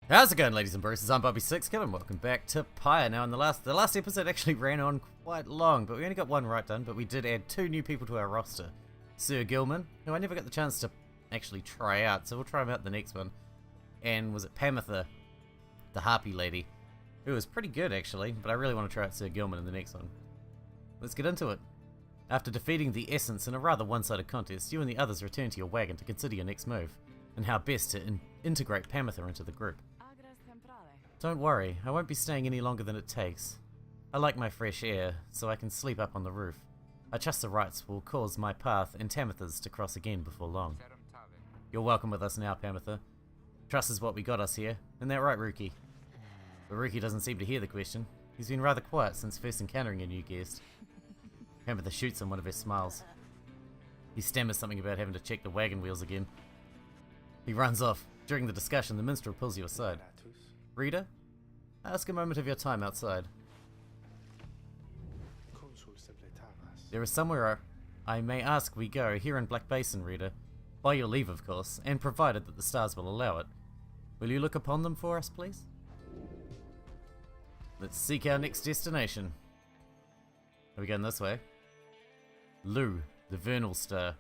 How's it going, ladies and bruises? I'm Bobby6Kid and welcome back to Pyre. Now, in the last episode actually ran on quite long, but we only got one right done, but we did add two new people to our roster. Sir Gilman, who I never got the chance to actually try out, so we'll try him out in the next one. And was it Pamitha, the harpy lady, who was pretty good actually, but I really want to try out Sir Gilman in the next one. Let's get into it. After defeating the Essence in a rather one-sided contest, you and the others return to your wagon to consider your next move, and how best to integrate Pamitha into the group. Don't worry, I won't be staying any longer than it takes. I like my fresh air, so I can sleep up on the roof. I trust the rites will cause my path and Tamitha's to cross again before long. You're welcome with us now, Pamitha. Trust is what we got us here, isn't that right, Rookie? But Rookie doesn't seem to hear the question. He's been rather quiet since first encountering a new guest. Pamitha shoots him one of her smiles. He stammers something about having to check the wagon wheels again. He runs off. During the discussion, the minstrel pulls you aside. Reader, ask a moment of your time outside. There is somewhere I may ask we go, here in Black Basin, Reader. By your leave, of course, and provided that the stars will allow it. Will you look upon them for us, please? Let's seek our next destination. Are we going this way? Lu, the vernal star.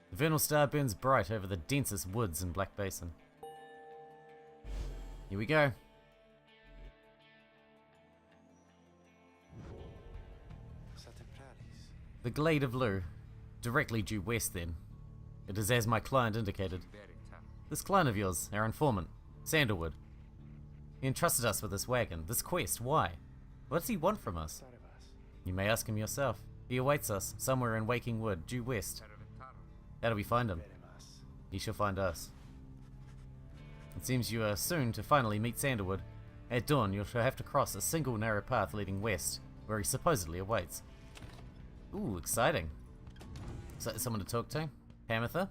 The vernal star burns bright over the densest woods in Black Basin. Here we go. The glade of Lu, directly due west then. It is as my client indicated. This client of yours, our informant, Sandalwood. He entrusted us with this wagon, this quest. Why? What does he want from us? You may ask him yourself. He awaits us, somewhere in Waking Wood, due west. How do we find him? He shall find us. It seems you are soon to finally meet Sandalwood. At dawn, you shall have to cross a single narrow path leading west, where he supposedly awaits. Ooh, exciting. So, someone to talk to? Pamitha?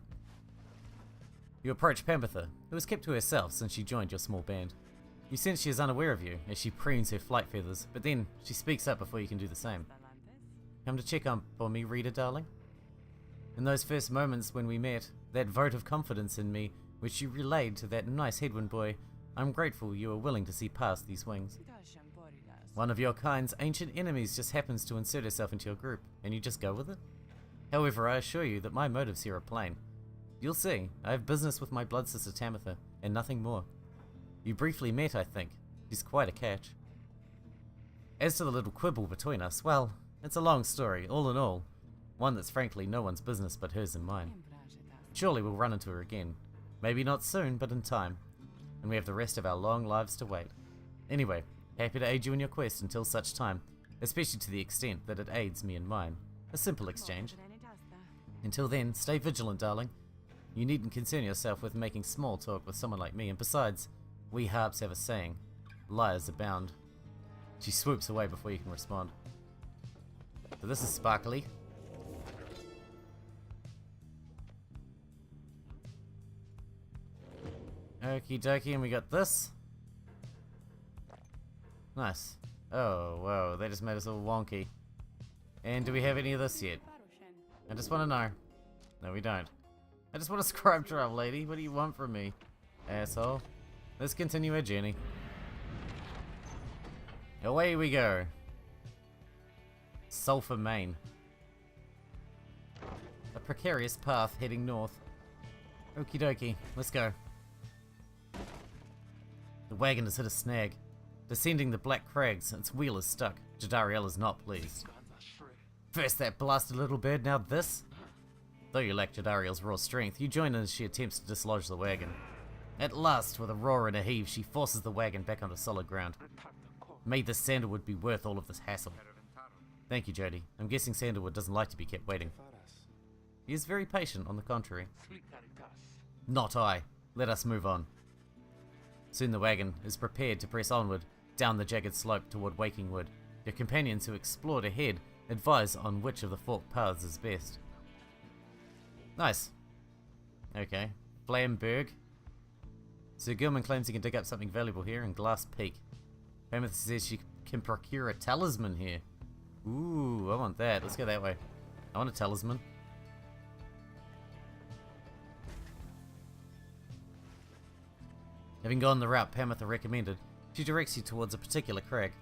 You approach Pamitha, who has kept to herself since she joined your small band. You sense she is unaware of you, as she preens her flight feathers, but then she speaks up before you can do the same. Come to check on for me, Reader, darling? In those first moments when we met, that vote of confidence in me, which you relayed to that nice Headwind boy, I'm grateful you are willing to see past these wings. One of your kind's ancient enemies just happens to insert herself into your group, and you just go with it? However, I assure you that my motives here are plain. You'll see, I have business with my blood sister Tamitha, and nothing more. You briefly met, I think. She's quite a catch. As to the little quibble between us, well, it's a long story, all in all. One that's frankly no one's business but hers and mine. Surely we'll run into her again. Maybe not soon, but in time. And we have the rest of our long lives to wait. Anyway, happy to aid you in your quest until such time, especially to the extent that it aids me and mine. A simple exchange. Until then, stay vigilant, darling. You needn't concern yourself with making small talk with someone like me, and besides, we harps have a saying, liars abound. She swoops away before you can respond. So this is Sparkly. Okie dokie, and we got this. Nice. Oh, whoa, they just made us all wonky. And do we have any of this yet? I just want to know. No, we don't. I just want a scribe trial, lady. What do you want from me, asshole? Let's continue our journey. Away we go. Sulphur Main. A precarious path heading north. Okie dokie, let's go. The wagon has hit a snag. Descending the black crags, its wheel is stuck. Jadariel is not pleased. First that blasted little bird, now this? Though you lack Jadariel's raw strength, you join in as she attempts to dislodge the wagon. At last, with a roar and a heave, she forces the wagon back onto solid ground. May this Sandalwood be worth all of this hassle. Thank you, Jody. I'm guessing Sandalwood doesn't like to be kept waiting. He is very patient, on the contrary. Not I. Let us move on. Soon the wagon is prepared to press onward, down the jagged slope toward Waking Wood. Your companions who explored ahead advise on which of the forked paths is best. Nice. Okay. Flamberg. Sir Gilman claims he can dig up something valuable here in Glass Peak. Pamitha says she can procure a talisman here. Ooh, I want that. Let's go that way. I want a talisman. Having gone the route Pamitha recommended, she directs you towards a particular crag,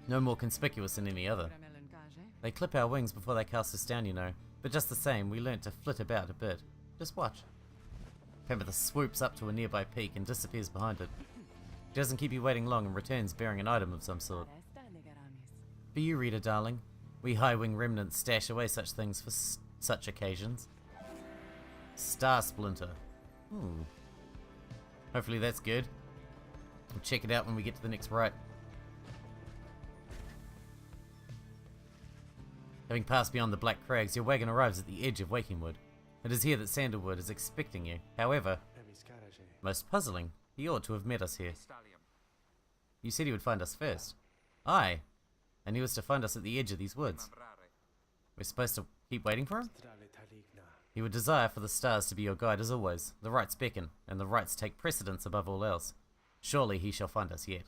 no more conspicuous than any other. They clip our wings before they cast us down, you know, but just the same, we learnt to flit about a bit. Just watch. Pamitha swoops up to a nearby peak and disappears behind it. She doesn't keep you waiting long and returns bearing an item of some sort. For you, reader darling, we high-wing remnants stash away such things for such occasions. Star Splinter. Ooh. Hopefully that's good. We'll check it out when we get to the next right. Having passed beyond the Black Crags, your wagon arrives at the edge of Wakingwood. It is here that Sandalwood is expecting you. However, most puzzling, he ought to have met us here. You said he would find us first. Aye, and he was to find us at the edge of these woods. We're supposed to keep waiting for him? He would desire for the stars to be your guide as always. The rights beckon, and the rights take precedence above all else. Surely he shall find us yet.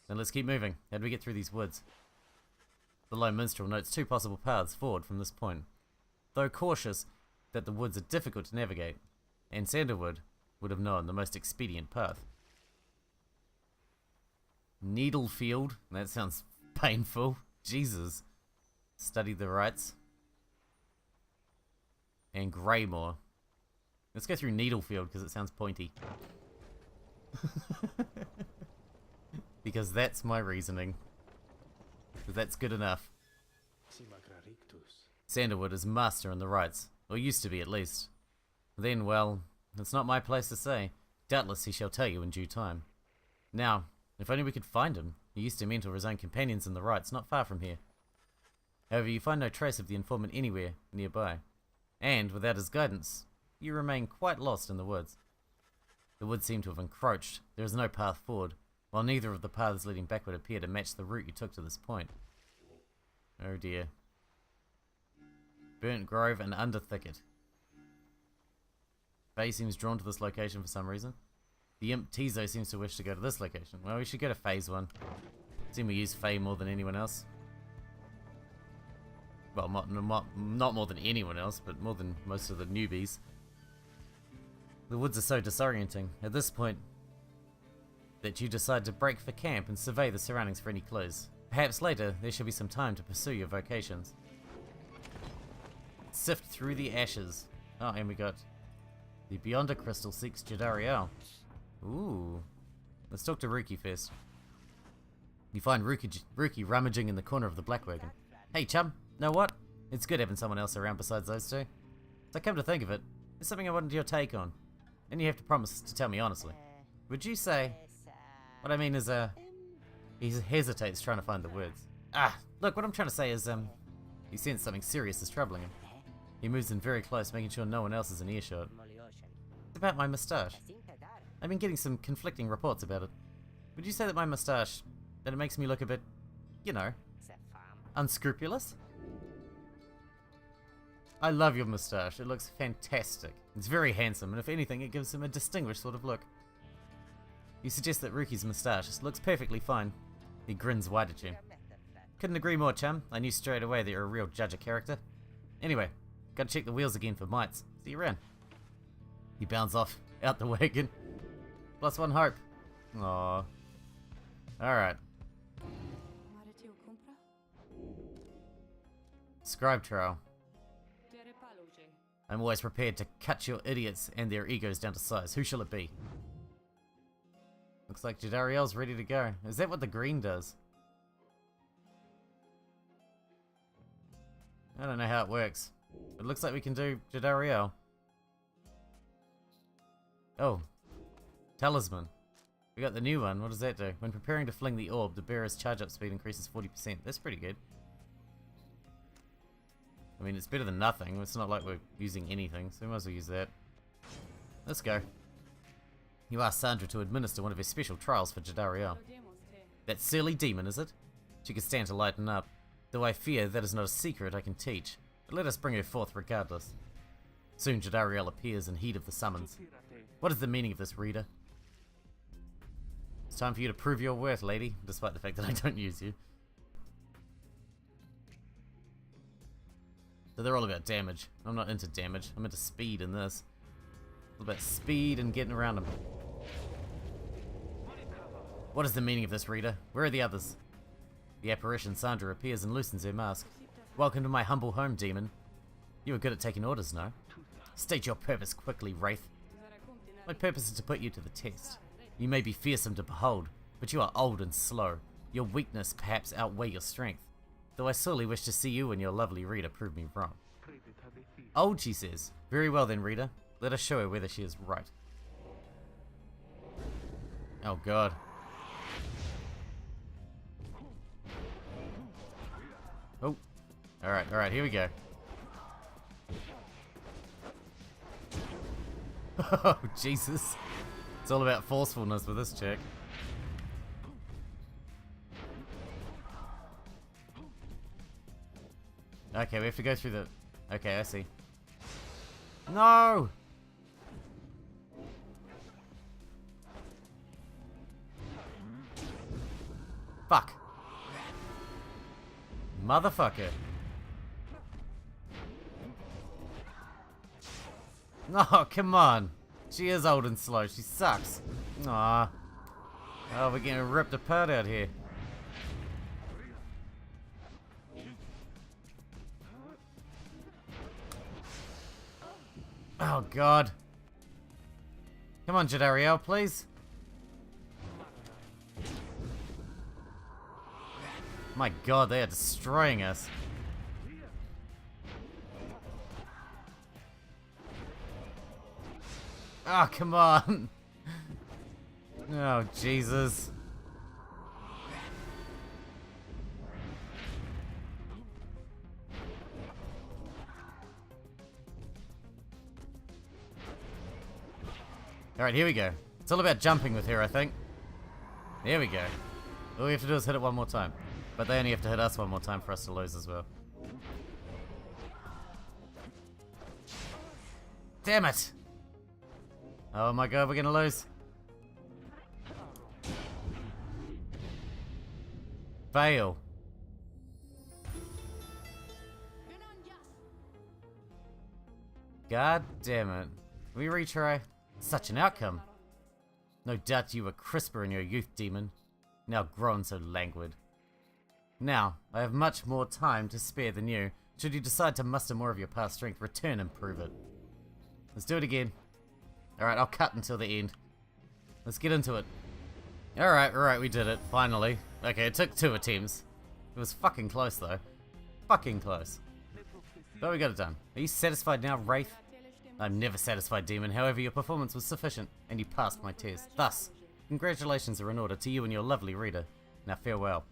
Then let's keep moving. How do we get through these woods? The lone minstrel notes two possible paths forward from this point, though cautious that the woods are difficult to navigate, and Sandalwood would have known the most expedient path. Needlefield, that sounds painful. Jesus. Study the rights. And Greymore. Let's go through Needlefield because it sounds pointy. Because that's my reasoning. Because that's good enough. Sandalwood is master in the rights, or used to be at least. Then, well, it's not my place to say. Doubtless he shall tell you in due time. Now, if only we could find him. He used to mentor his own companions in the rights not far from here. However, you find no trace of the informant anywhere nearby. And, without his guidance, you remain quite lost in the woods. The woods seem to have encroached. There is no path forward, while neither of the paths leading backward appear to match the route you took to this point. Oh dear. Burnt Grove and Under Thicket. Faye seems drawn to this location for some reason. The imp Tizo seems to wish to go to this location. Well, we should go to Faye's one. Seem we use Faye more than anyone else. Well, not more than anyone else, but more than most of the newbies. The woods are so disorienting at this point that you decide to break for camp and survey the surroundings for any clues. Perhaps later there shall be some time to pursue your vocations. Sift through the ashes. Oh, and we got the Beyonder Crystal seeks Jadariel. Ooh. Let's talk to Ruki first. You find Ruki rummaging in the corner of the black wagon. Hey chum, know what? It's good having someone else around besides those two. So come to think of it, there's something I wanted your take on. And you have to promise to tell me honestly. Would you say... What I mean is, he hesitates trying to find the words. Look, what I'm trying to say is, he senses something serious is troubling him. He moves in very close, making sure no one else is in earshot. It's about my moustache. I've been getting some conflicting reports about it. Would you say that my moustache, that it makes me look a bit, you know, unscrupulous? I love your moustache. It looks fantastic. It's very handsome, and if anything, it gives him a distinguished sort of look. You suggest that Ruki's moustache looks perfectly fine. He grins wide at you. Couldn't agree more, chum. I knew straight away that you're a real judge of character. Anyway, gotta check the wheels again for mites. See you around. He bounds off, out the wagon. +1 hope. Aww. Alright. Scribe Trail. I'm always prepared to cut your idiots and their egos down to size. Who shall it be? Looks like Jadariel's ready to go. Is that what the green does? I don't know how it works. It looks like we can do Jadariel. Oh. Talisman. We got the new one. What does that do? When preparing to fling the orb, the bearer's charge-up speed increases 40%. That's pretty good. I mean, it's better than nothing. It's not like we're using anything, so we might as well use that. Let's go. You asked Sandra to administer one of her special trials for Jadariel. That silly demon, is it? She could stand to lighten up, though I fear that is not a secret I can teach. But let us bring her forth regardless. Soon Jadariel appears in heed of the summons. What is the meaning of this, reader? It's time for you to prove your worth, lady, despite the fact that I don't use you. So they're all about damage. I'm not into damage. I'm into speed in this. All about speed and getting around them. What is the meaning of this, Rita? Where are the others? The apparition Sandra appears and loosens her mask. Welcome to my humble home, demon. You were good at taking orders, no? State your purpose quickly, Wraith. My purpose is to put you to the test. You may be fearsome to behold, but you are old and slow. Your weakness perhaps outweigh your strength. Though I sorely wish to see you and your lovely Rita prove me wrong. Old, she says. Very well then, Rita. Let us show her whether she is right. Oh god. Oh. Alright, here we go. Oh, Jesus. It's all about forcefulness with this chick. Okay, we have to go through the... Okay, I see. No! Fuck. Motherfucker. Oh, come on. She is old and slow. She sucks. Aw. Oh, we're getting ripped apart out here. Oh, God. Come on, Jadariel, please. My God, they are destroying us. Oh, come on. Oh, Jesus. Alright, here we go. It's all about jumping with her, I think. There we go. All we have to do is hit it one more time. But they only have to hit us one more time for us to lose as well. Damn it! Oh my god, we're gonna lose. Fail. God damn it. Can we retry? Such an outcome. No doubt you were crisper in your youth, demon. Now grown so languid. Now, I have much more time to spare than you. Should you decide to muster more of your past strength, return and prove it. Let's do it again. Alright, I'll cut until the end. Let's get into it. Alright, we did it, finally. Okay, it took 2 attempts. It was fucking close though. Fucking close. But we got it done. Are you satisfied now, Wraith? I'm never satisfied, demon. However, your performance was sufficient, and you passed my test. Thus, congratulations are in order to you and your lovely Rita. Now farewell.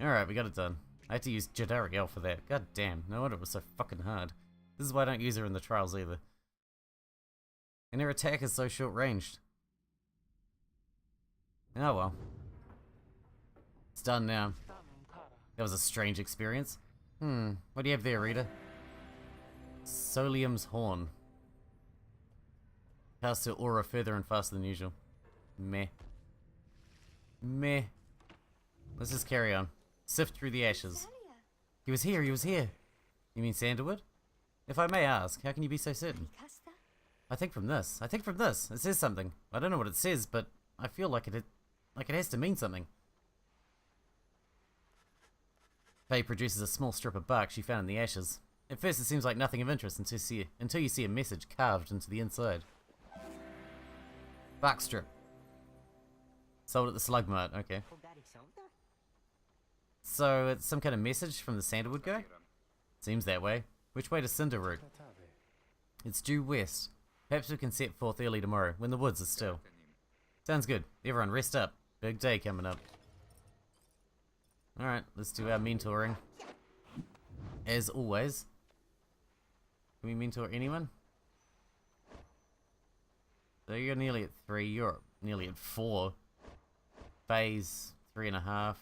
Alright, we got it done. I had to use Jadariel for that. God damn, no wonder it was so fucking hard. This is why I don't use her in the trials either. And her attack is so short-ranged. Oh well. It's done now. That was a strange experience. What do you have there, Rita? Solium's Horn. Casts her aura further and faster than usual. Meh. Meh. Let's just carry on. Sift through the ashes. He was here. You mean Sandalwood? If I may ask, how can you be so certain? I think from this. It says something. I don't know what it says, but I feel like it has to mean something. Faye produces a small strip of bark she found in the ashes. At first it seems like nothing of interest until you see a message carved into the inside. Bark strip. Sold at the Slug Mart, okay. So it's some kind of message from the Sandalwood guy? Seems that way. Which way to Cinder Route? It's due west. Perhaps we can set forth early tomorrow, when the woods are still. Sounds good. Everyone rest up. Big day coming up. Alright, let's do our mentoring. As always. Can we mentor anyone? So you're nearly at 3, you're nearly at 4. Phase 3.5.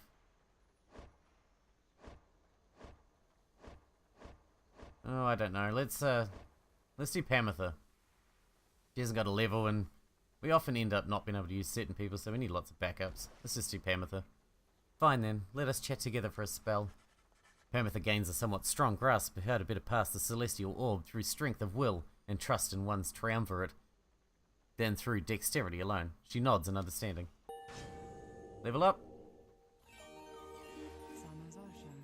Oh, I don't know. Let's do Pamitha. She hasn't got a level, and we often end up not being able to use certain people, so we need lots of backups. Let's just do Pamitha. Fine then, let us chat together for a spell. Pamitha gains a somewhat strong grasp of how to better pass the celestial orb through strength of will and trust in one's triumvirate, than through dexterity alone. She nods in understanding. Level up.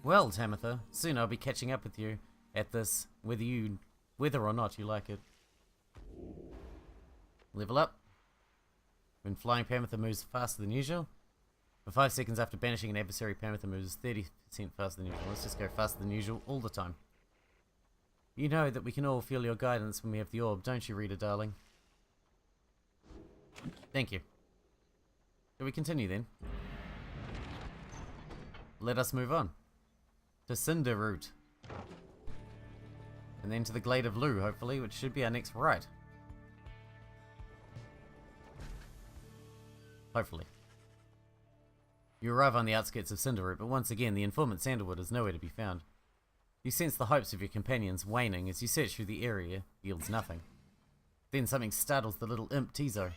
Well, Tamitha, soon I'll be catching up with you at this, whether or not you like it. Level up. When flying, Tamitha moves faster than usual. For 5 seconds after banishing an adversary, Tamitha moves 30% faster than usual. Let's just go faster than usual all the time. You know that we can all feel your guidance when we have the orb, don't you, Rita, darling? Thank you. Shall we continue then? Let us move on. To Sandalwood. And then to the Glade of Lou, hopefully, which should be our next rite. Hopefully. You arrive on the outskirts of Sandalwood, but once again the informant Sandalwood is nowhere to be found. You sense the hopes of your companions waning as you search through the area, yields nothing. Then something startles the little imp Tizo.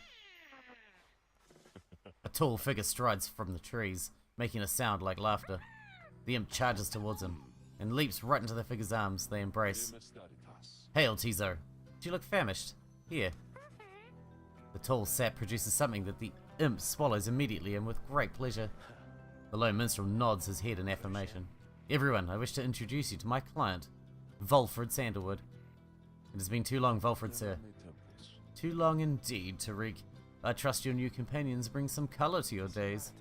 A tall figure strides from the trees, making a sound like laughter. The imp charges towards him, and leaps right into the figure's arms. They embrace. Hail, Tizo. Do you look famished? Here. The tall sap produces something that the imp swallows immediately and with great pleasure. The lone minstrel nods his head in affirmation. Everyone, I wish to introduce you to my client, Volfred Sandalwood. It has been too long, Volfred, sir. Too long indeed, Tariq. I trust your new companions bring some colour to your days.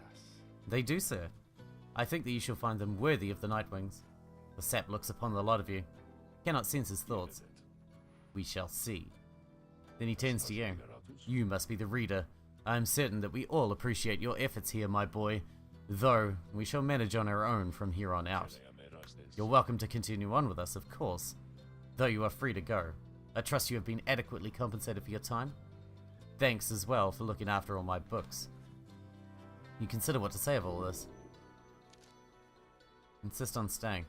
They do, sir. I think that you shall find them worthy of the Nightwings. The sap looks upon the lot of you. Cannot sense his thoughts. We shall see. Then he turns to you. You must be the reader. I am certain that we all appreciate your efforts here, my boy. Though, we shall manage on our own from here on out. You're welcome to continue on with us, of course. Though you are free to go. I trust you have been adequately compensated for your time. Thanks as well for looking after all my books. You consider what to say of all this. Insist on staying.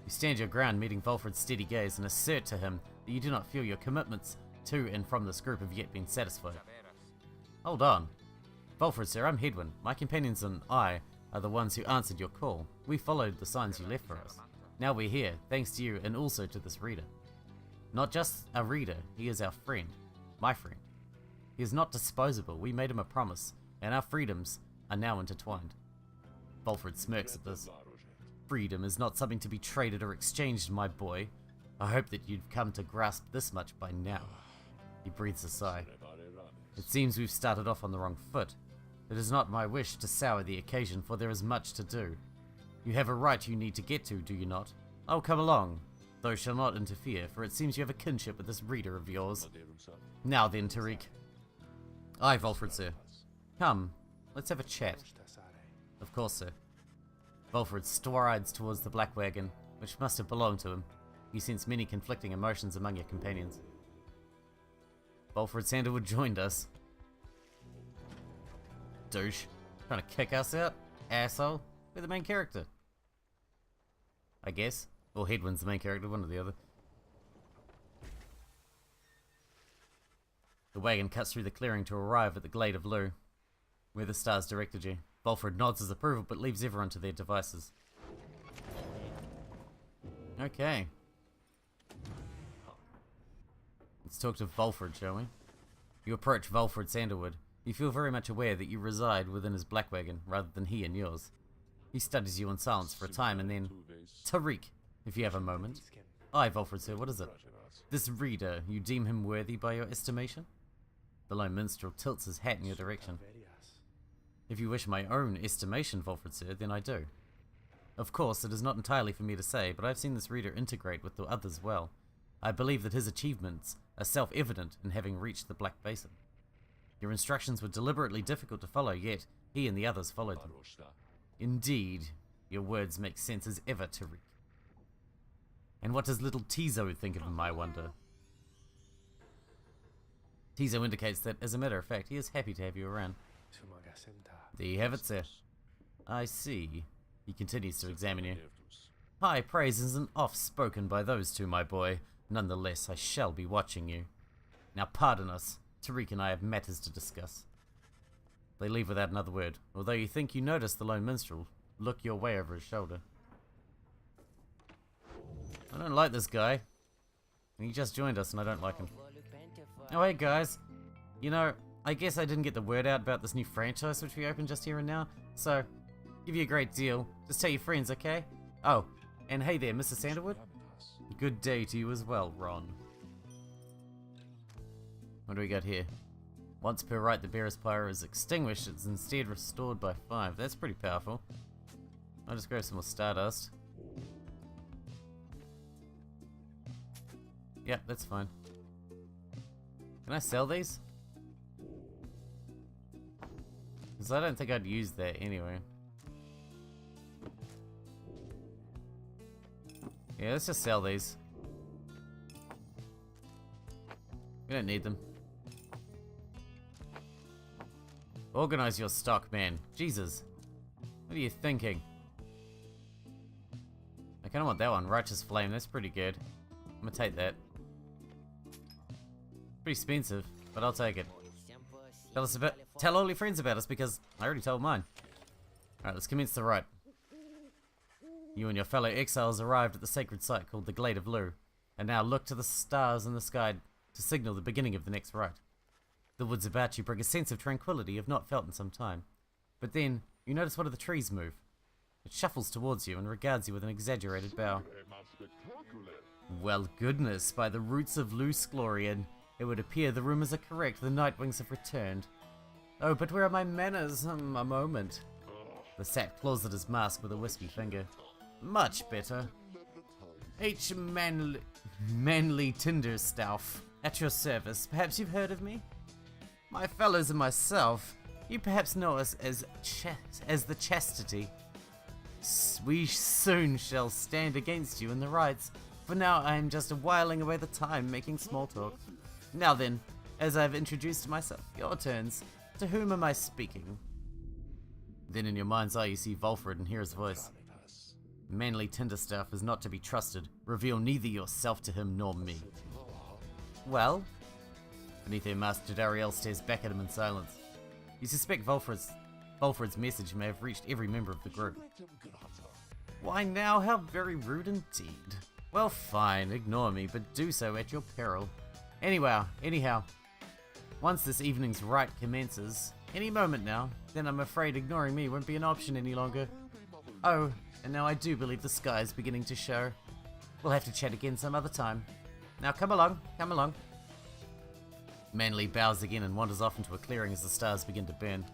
You stand your ground, meeting Volfred's steady gaze, and assert to him that you do not feel your commitments to and from this group have yet been satisfied. Hold on. Volfred, sir, I'm Hedwyn. My companions and I are the ones who answered your call. We followed the signs you left for us. Now we're here, thanks to you and also to this reader. Not just a reader, he is our friend. My friend. He is not disposable. We made him a promise, and our freedoms are now intertwined. Volfred smirks at this. Freedom is not something to be traded or exchanged, my boy. I hope that you've come to grasp this much by now. He breathes a sigh. It seems we've started off on the wrong foot. It is not my wish to sour the occasion, for there is much to do. You have a right you need to get to, do you not? Oh, come along, though shall not interfere, for it seems you have a kinship with this reader of yours. Now then, Tariq. Aye, Volfred, sir. Come, let's have a chat. Of course, sir. Volfred strides towards the black wagon, which must have belonged to him. You sense many conflicting emotions among your companions. Volfred Sandalwood joined us. Douche. Trying to kick us out? Asshole. We're the main character. I guess. Or Hedwyn's the main character, one or the other. The wagon cuts through the clearing to arrive at the Glade of Lou, where the stars directed you. Volfred nods his approval, but leaves everyone to their devices. Okay. Let's talk to Volfred, shall we? You approach Volfred Sandalwood. You feel very much aware that you reside within his black wagon, rather than he in yours. He studies you in silence for a time, and then... Tariq, if you have a moment. Aye, Volfred, sir, what is it? This reader, you deem him worthy by your estimation? The lone minstrel tilts his hat in your direction. If you wish my own estimation, Volfred, sir, then I do. Of course, it is not entirely for me to say, but I've seen this reader integrate with the others well. I believe that his achievements are self-evident in having reached the Black Basin. Your instructions were deliberately difficult to follow, yet he and the others followed them. Indeed, your words make sense as ever, Tariq. And what does little Tizo think of him, I wonder? Tizo indicates that, as a matter of fact, he is happy to have you around. There you have it, sir. I see. He continues to examine you. High praise isn't oft spoken by those two, my boy. Nonetheless, I shall be watching you. Now pardon us. Tariq and I have matters to discuss. They leave without another word. Although you think you notice the lone minstrel look your way over his shoulder. I don't like this guy. He just joined us and I don't like him. Oh hey guys. You know, I guess I didn't get the word out about this new franchise which we opened just here and now, so give you a great deal. Just tell your friends, okay? Oh, and hey there, Mr. Sandalwood. Good day to you as well, Ron. What do we got here? Once per right, the bearer's pyre is extinguished. It's instead restored by 5. That's pretty powerful. I'll just grab some more stardust. Yep, that's fine. Can I sell these? Because I don't think I'd use that anyway. Yeah, let's just sell these. We don't need them. Organize your stock, man. Jesus. What are you thinking? I kinda want that one. Righteous Flame, that's pretty good. I'm gonna take that. Pretty expensive, but I'll take it. Tell all your friends about us because I already told mine. Alright, let's commence the rite. You and your fellow exiles arrived at the sacred site called the Glade of Lu, and now look to the stars in the sky to signal the beginning of the next rite. The woods about you bring a sense of tranquility you've not felt in some time. But then, you notice one of the trees move. It shuffles towards you and regards you with an exaggerated bow. Well, goodness, by the roots of Luce Glorian, it would appear the rumors are correct, the Nightwings have returned. Oh, but where are my manners? A moment. The sap claws at his mask with a wispy finger. Much better. H. Manly Tinderstaff, at your service. Perhaps you've heard of me? My fellows and myself, you perhaps know us as the Chastity. We soon shall stand against you in the rites. For now I am just whiling away the time making small talk. Now then, as I've introduced myself, your turns. To whom am I speaking? Then in your mind's eye you see Volfred and hear his voice. Manly Tinderstaff is not to be trusted. Reveal neither yourself to him nor me. Well? Beneath her mask, Jadariel stares back at him in silence. You suspect Volfred's message may have reached every member of the group. Why now, how very rude indeed. Well fine, ignore me, but do so at your peril. Anyhow, once this evening's rite commences, any moment now, then I'm afraid ignoring me won't be an option any longer. Oh, and now I do believe the sky is beginning to show. We'll have to chat again some other time. Now come along, come along. Manly bows again and wanders off into a clearing as the stars begin to burn.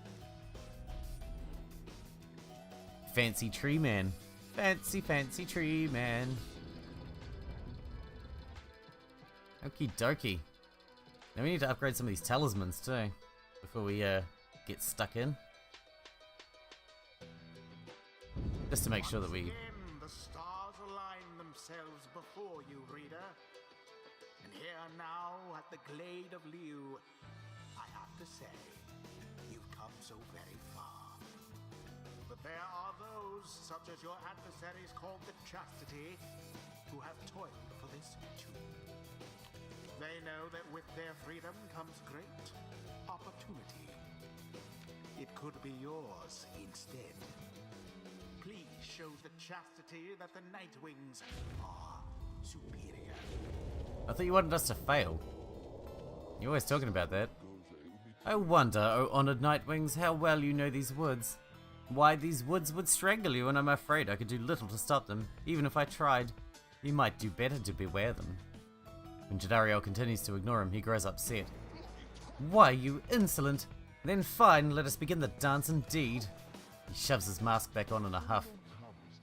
Fancy tree man. Fancy tree man. Okie dokie. Now we need to upgrade some of these talismans too, before we get stuck in. Just to make sure that we... The stars align themselves before you, reader. And here now at the Glade of Liu, I have to say, you've come so very far. But there are those, such as your adversaries called the Chastity, who have toiled for this too. They know that with their freedom comes great opportunity. It could be yours instead. Please show the Chastity that the Nightwings are superior. I thought you wanted us to fail. You're always talking about that. I wonder, O honored Nightwings, how well you know these woods. Why these woods would strangle you, and I'm afraid I could do little to stop them, even if I tried. You might do better to beware them. When Jadariel continues to ignore him, he grows upset. Why, you insolent! Then fine, let us begin the dance indeed. He shoves his mask back on in a huff.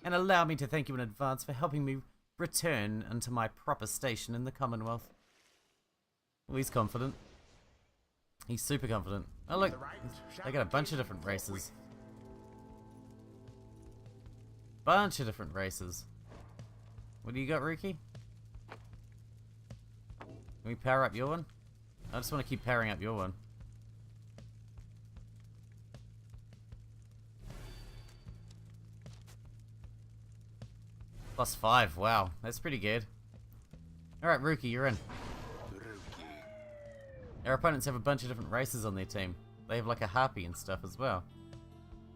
And allow me to thank you in advance for helping me return unto my proper station in the Commonwealth. Well, he's confident. He's super confident. Oh look, they got a bunch of different races. Bunch of different races. What do you got, Rookie? Can we power up your one? I just want to keep powering up your one. +5, wow, that's pretty good. Alright, Rookie, you're in. Our opponents have a bunch of different races on their team. They have like a harpy and stuff as well.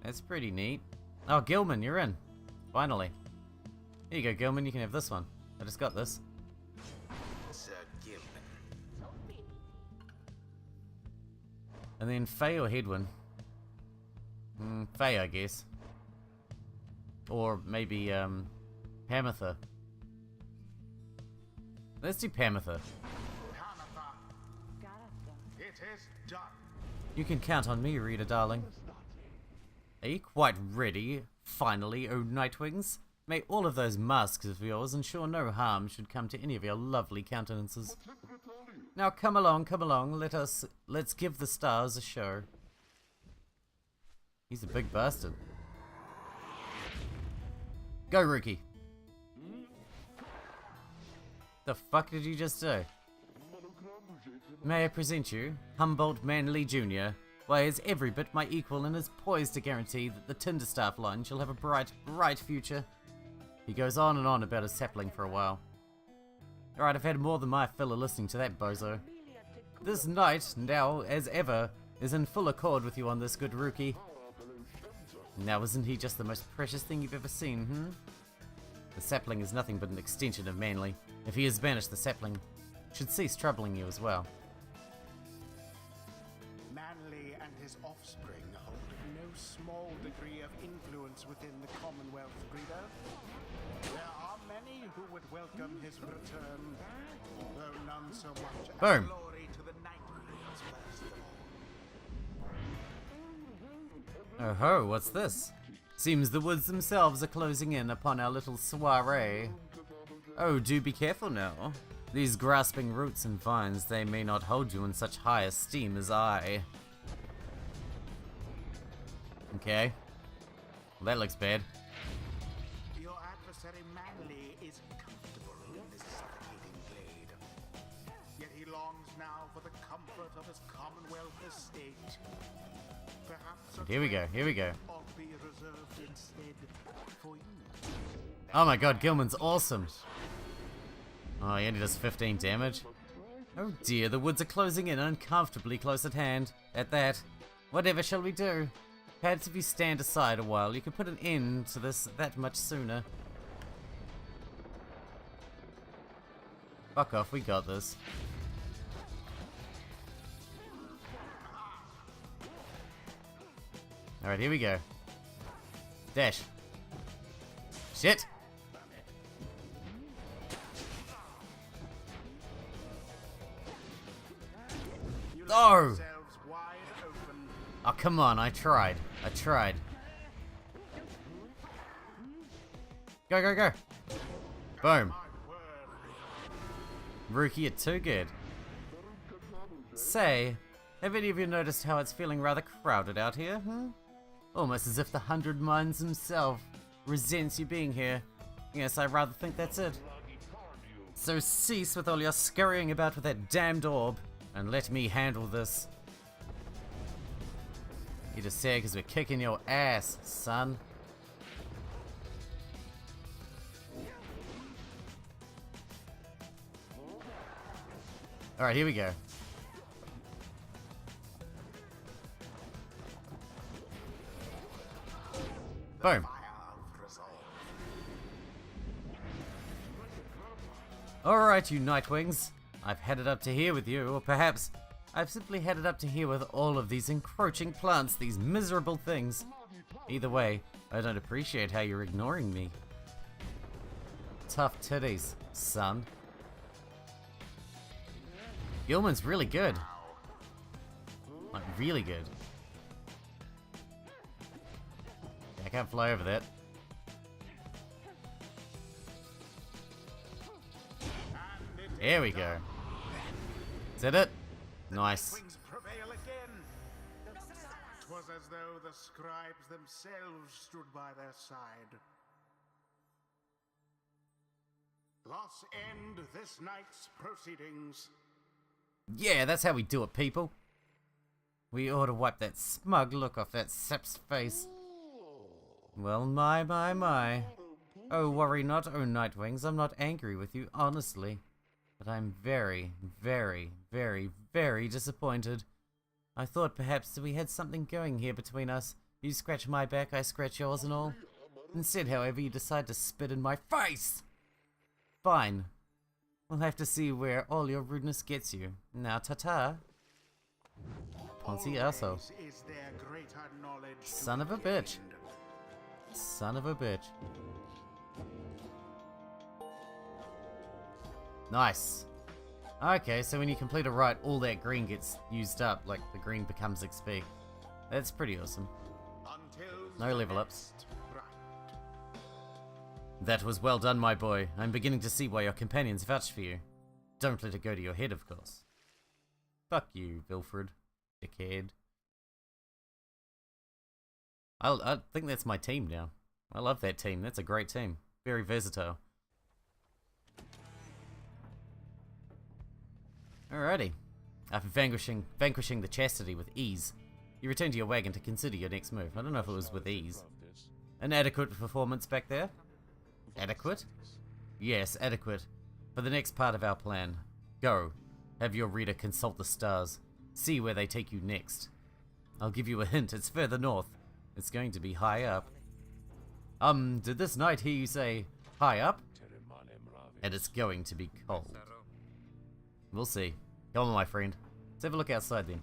That's pretty neat. Oh, Gilman, you're in. Finally. Here you go, Gilman, you can have this one. I just got this. Sir Gilman. And then Faye or Hedwyn? Faye, I guess. Or maybe, Pamitha. Let's do Pamitha. It is done. You can count on me, reader darling. Are you quite ready, finally, oh Nightwings? May all of those masks of yours ensure no harm should come to any of your lovely countenances. Now come along, let's give the stars a show. He's a big bastard. Go, Rookie. The fuck did you just do? May I present you, Humboldt Manley Jr., why is every bit my equal and is poised to guarantee that the Tinderstaff line shall have a bright, bright future. He goes on and on about his sapling for a while. Alright, I've had more than my fill of listening to that bozo. This knight, now as ever, is in full accord with you on this, good Rookie. Now isn't he just the most precious thing you've ever seen, The sapling is nothing but an extension of Manly. If he has banished, the sapling should cease troubling you as well. Manly and his offspring hold no small degree of influence within the Commonwealth, reader. There are many who would welcome his return, though none so much as Boom. glory to the Nightwings first of all. Oh ho, what's this? Seems the woods themselves are closing in upon our little soiree. Oh, do be careful now. These grasping roots and vines, they may not hold you in such high esteem as I. Okay. Well, that looks bad. Your adversary Manly is comfortable in this suffocating glade. Yet he longs now for the comfort of his Commonwealth estate. Perhaps Here we go, here we go. ought be reserved instead for you. Oh my god, Gilman's awesome. Oh, he only does 15 damage. Oh dear, the woods are closing in uncomfortably close at hand. At that, whatever shall we do? Perhaps if you stand aside a while, you can put an end to this that much sooner. Fuck off, we got this. Alright, here we go. Dash. Shit! Oh! Yourselves wide open. Oh, come on, I tried. Go, go, go! Boom. My word. Rookie, you're too good. Say, have any of you noticed how it's feeling rather crowded out here, Almost as if the 100 Minds himself resents you being here. Yes, I rather think that's it. So cease with all your scurrying about with that damned orb, and let me handle this. You just say it because we're kicking your ass, son. Alright, here we go. Boom. Alright, you Nightwings. I've headed up to here with you, or perhaps I've simply headed up to here with all of these encroaching plants, these miserable things. Either way, I don't appreciate how you're ignoring me. Tough titties, son. Gilman's really good. Like, really good. I can't fly over that. There we go. Is that it? Nice. Wings prevail again. 'Twas as though the scribes themselves stood by their side. Thus end this night's proceedings. Yeah, that's how we do it, people. We ought to wipe that smug look off that sap's face. Well, my. Oh, worry not, oh Nightwings, I'm not angry with you, honestly. But I'm very, very, very, very disappointed. I thought perhaps we had something going here between us. You scratch my back, I scratch yours and all. Instead, however, you decide to spit in my face! Fine. We'll have to see where all your rudeness gets you. Now, ta-ta. Ponzi arsehole. Always is there greater knowledge to Son of a be bitch. gained. Son of a bitch. Nice. Okay, so when you complete a rite, all that green gets used up, like the green becomes XP. That's pretty awesome. Until No the level ups. next rite. That was well done, my boy. I'm beginning to see why your companions vouch for you. Don't let it go to your head, of course. Fuck you, Wilfred. Dickhead. I think that's my team now. I love that team. That's a great team. Very versatile. Alrighty. After vanquishing the chastity with ease, you return to your wagon to consider your next move. I don't know if it was with ease. An adequate performance back there? Adequate? Yes, adequate. For the next part of our plan, go. Have your reader consult the stars. See where they take you next. I'll give you a hint. It's further north. It's going to be high up. Did this knight hear you say high up? And it's going to be cold. We'll see. Come on, my friend. Let's have a look outside then.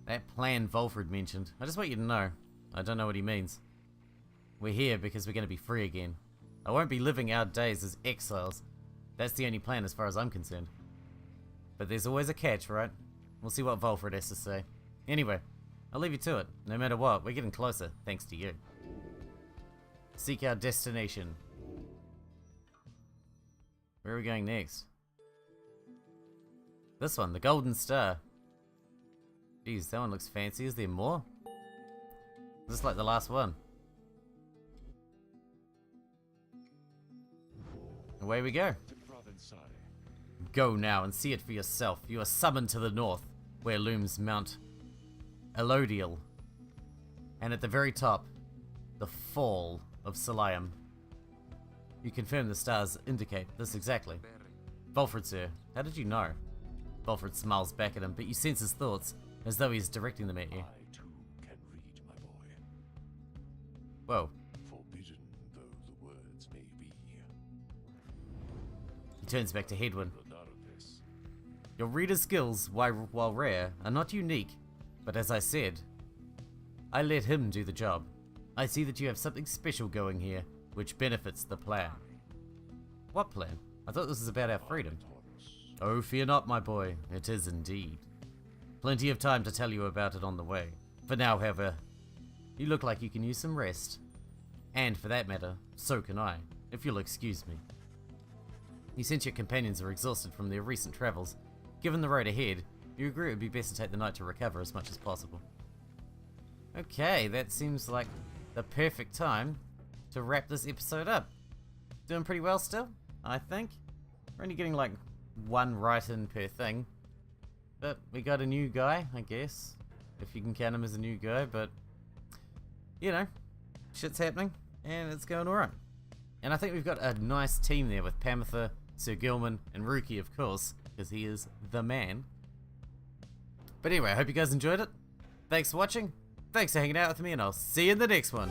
That plan Volfred mentioned. I just want you to know. I don't know what he means. We're here because we're going to be free again. I won't be living our days as exiles. That's the only plan as far as I'm concerned. But there's always a catch, right? We'll see what Volfred has to say. Anyway, I'll leave you to it. No matter what, we're getting closer, thanks to you. Seek our destination. Where are we going next? This one, the Golden Star. Jeez, that one looks fancy. Is there more? Just like the last one. Away we go. Go now and see it for yourself. You are summoned to the north, where looms Mount Elodiel. And at the very top, the fall of Salium. You confirm the stars indicate this exactly. Volfred, sir, how did you know? Volfred smiles back at him, but you sense his thoughts, as though he's directing them at you. I too can read, my boy. Whoa. Forbidden though the words may be. He turns back to Hedwyn. Rodarius. Your reader's skills, while rare, are not unique, but as I said, I let him do the job. I see that you have something special going here, which benefits the plan. What plan? I thought this was about our freedom. Oh, fear not, my boy. It is indeed. Plenty of time to tell you about it on the way. For now, however, you look like you can use some rest. And for that matter, so can I, if you'll excuse me. You sense your companions are exhausted from their recent travels. Given the road ahead, you agree it would be best to take the night to recover as much as possible. Okay, that seems like the perfect time to wrap this episode up. Doing pretty well still, I think. We're only getting like one write-in per thing. But we got a new guy, I guess. If you can count him as a new guy, but you know, shit's happening and it's going alright. And I think we've got a nice team there with Pamitha, Sir Gilman, and Ruki, of course, because he is the man. But anyway, I hope you guys enjoyed it. Thanks for watching. Thanks for hanging out with me, and I'll see you in the next one.